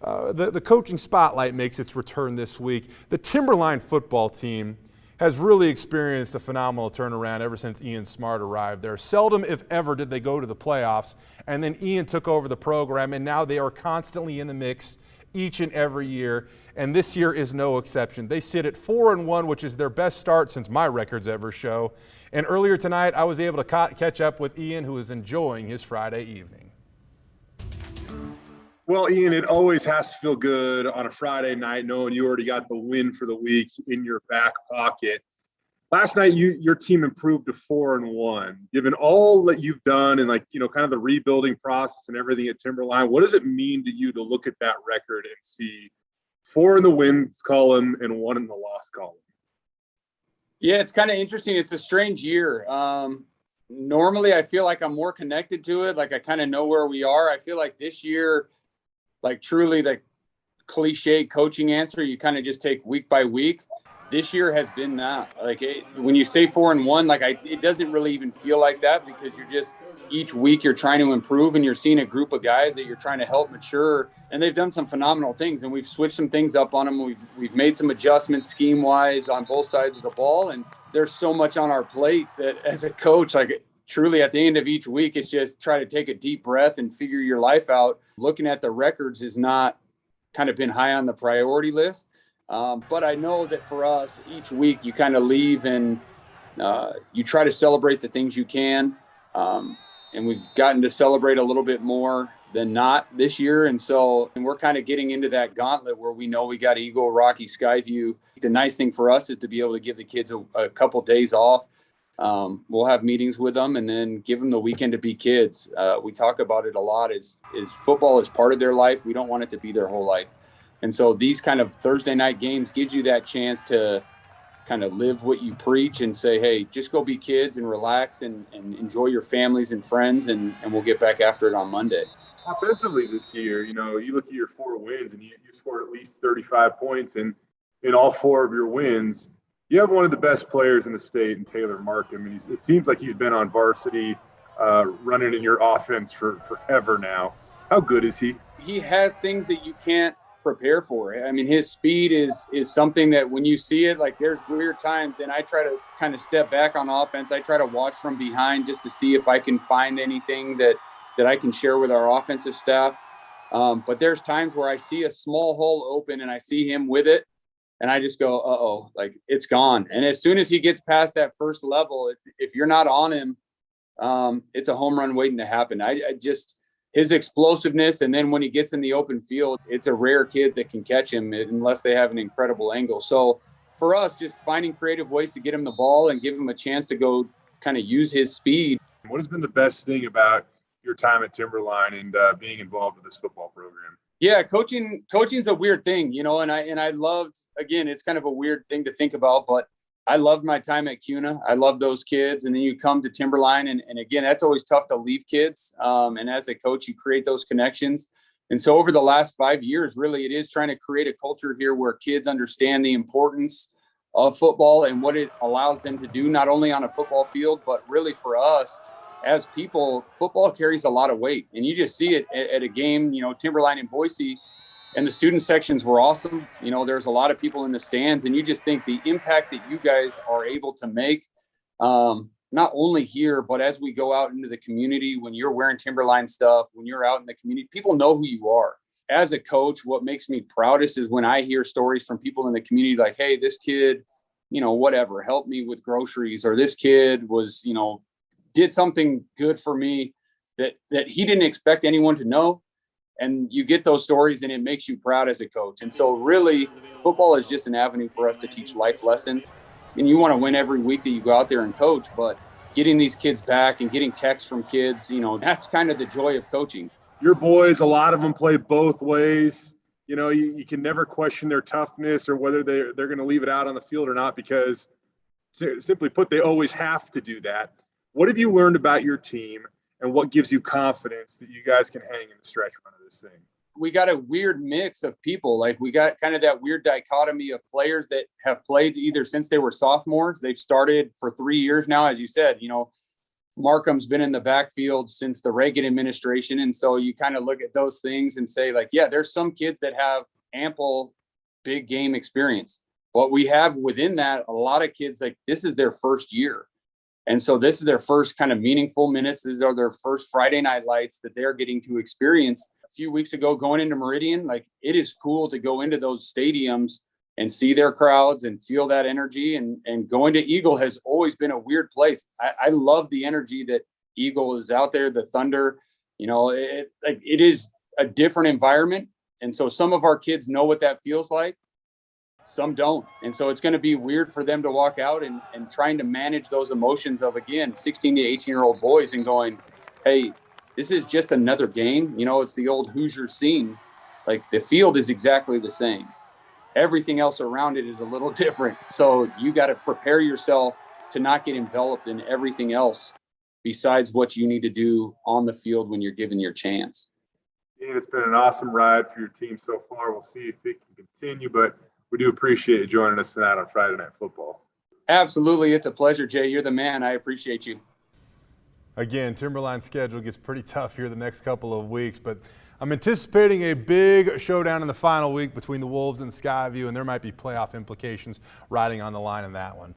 The coaching spotlight makes its return this week. The Timberline football team has really experienced a phenomenal turnaround ever since Ian Smart arrived there. Seldom, if ever, did they go to the playoffs, and then Ian took over the program, and now they are constantly in the mix each and every year, and this year is no exception. They sit at 4-1, which is their best start since my records ever show. And earlier tonight, I was able to catch up with Ian, who is enjoying his Friday evening. Well, Ian, it always has to feel good on a Friday night knowing you already got the win for the week in your back pocket. Last night, your team improved to 4-1. Given all that you've done and kind of the rebuilding process and everything at Timberline, what does it mean to you to look at that record and see 4 in the wins column and 1 in the loss column? Yeah, it's kind of interesting. It's a strange year. Normally, I feel like I'm more connected to it. Like I kind of know where we are. I feel like this year, like truly the cliche coaching answer, you kind of just take week by week. This year has been that. When you say 4-1, it doesn't really even feel like that because you're just each week you're trying to improve and you're seeing a group of guys that you're trying to help mature, and they've done some phenomenal things and we've switched some things up on them. We've made some adjustments scheme wise on both sides of the ball, and there's so much on our plate that as a coach, truly at the end of each week, it's just try to take a deep breath and figure your life out. Looking at the records is not kind of been high on the priority list. But I know that for us, each week you kind of leave and you try to celebrate the things you can. And we've gotten to celebrate a little bit more than not this year. And we're kind of getting into that gauntlet where we know we got Eagle, Rocky, Skyview. The nice thing for us is to be able to give the kids a couple days off. We'll have meetings with them and then give them the weekend to be kids. We talk about it a lot is football is part of their life. We don't want it to be their whole life. And so these kind of Thursday night games gives you that chance to kind of live what you preach and say, hey, just go be kids and relax and enjoy your families and friends, and we'll get back after it on Monday. Offensively this year, you look at your 4 wins and you scored at least 35 points in all 4 of your wins. You have one of the best players in the state in Taylor Markham, and it seems like he's been on varsity running in your offense for forever now. How good is he? He has things that you can't prepare for. I mean, his speed is something that when you see it, there's weird times, and I try to kind of step back on offense. I try to watch from behind just to see if I can find anything that I can share with our offensive staff. But there's times where I see a small hole open and I see him with it, and I just go, uh-oh, it's gone. And as soon as he gets past that first level, if you're not on him, it's a home run waiting to happen. His explosiveness, and then when he gets in the open field, it's a rare kid that can catch him unless they have an incredible angle. So for us, just finding creative ways to get him the ball and give him a chance to go kind of use his speed. What has been the best thing about your time at Timberline and being involved with this football program? Yeah, coaching's a weird thing, and I loved, again, it's kind of a weird thing to think about, but I loved my time at CUNA. I loved those kids. And then you come to Timberline, and again, that's always tough to leave kids. And as a coach, you create those connections. And so over the last 5 years, really, it is trying to create a culture here where kids understand the importance of football and what it allows them to do, not only on a football field, but really for us as people. Football carries a lot of weight. And you just see it at a game, Timberline in Boise. And the student sections were awesome. There's a lot of people in the stands, and you just think the impact that you guys are able to make, not only here, but as we go out into the community, when you're wearing Timberline stuff, when you're out in the community, people know who you are. As a coach, what makes me proudest is when I hear stories from people in the community like, hey, this kid, whatever, helped me with groceries, or this kid was, did something good for me that he didn't expect anyone to know. And you get those stories and it makes you proud as a coach. And so really, football is just an avenue for us to teach life lessons. And you want to win every week that you go out there and coach, but getting these kids back and getting texts from kids, that's kind of the joy of coaching. Your boys, a lot of them play both ways. You can never question their toughness or whether they're going to leave it out on the field or not, because simply put, they always have to do that. What have you learned about your team? And what gives you confidence that you guys can hang in the stretch run of this thing? We got a weird mix of people. We got kind of that weird dichotomy of players that have played either since they were sophomores. They've started for 3 years now, as you said. Markham's been in the backfield since the Reagan administration. And so you kind of look at those things and say, like, yeah, there's some kids that have ample big game experience. But we have within that a lot of kids, like, this is their first year. And so this is their first kind of meaningful minutes. These are their first Friday night lights that they're getting to experience. A few weeks ago, going into Meridian, like, it is cool to go into those stadiums and see their crowds and feel that energy. And going to Eagle has always been a weird place. I love the energy that Eagle is out there, the Thunder. You know, it is a different environment. And so some of our kids know what that feels like. Some don't. And so it's going to be weird for them to walk out and trying to manage those emotions of, again, 16 to 18-year-old boys and going, hey, this is just another game. You know, it's the old Hoosier scene. Like, the field is exactly the same. Everything else around it is a little different. So you got to prepare yourself to not get enveloped in everything else besides what you need to do on the field when you're given your chance. Ian, it's been an awesome ride for your team so far. We'll see if it can continue, but we do appreciate you joining us tonight on Friday Night Football. Absolutely. It's a pleasure, Jay. You're the man. I appreciate you. Again, Timberline's schedule gets pretty tough here the next couple of weeks, but I'm anticipating a big showdown in the final week between the Wolves and Skyview, and there might be playoff implications riding on the line in that one.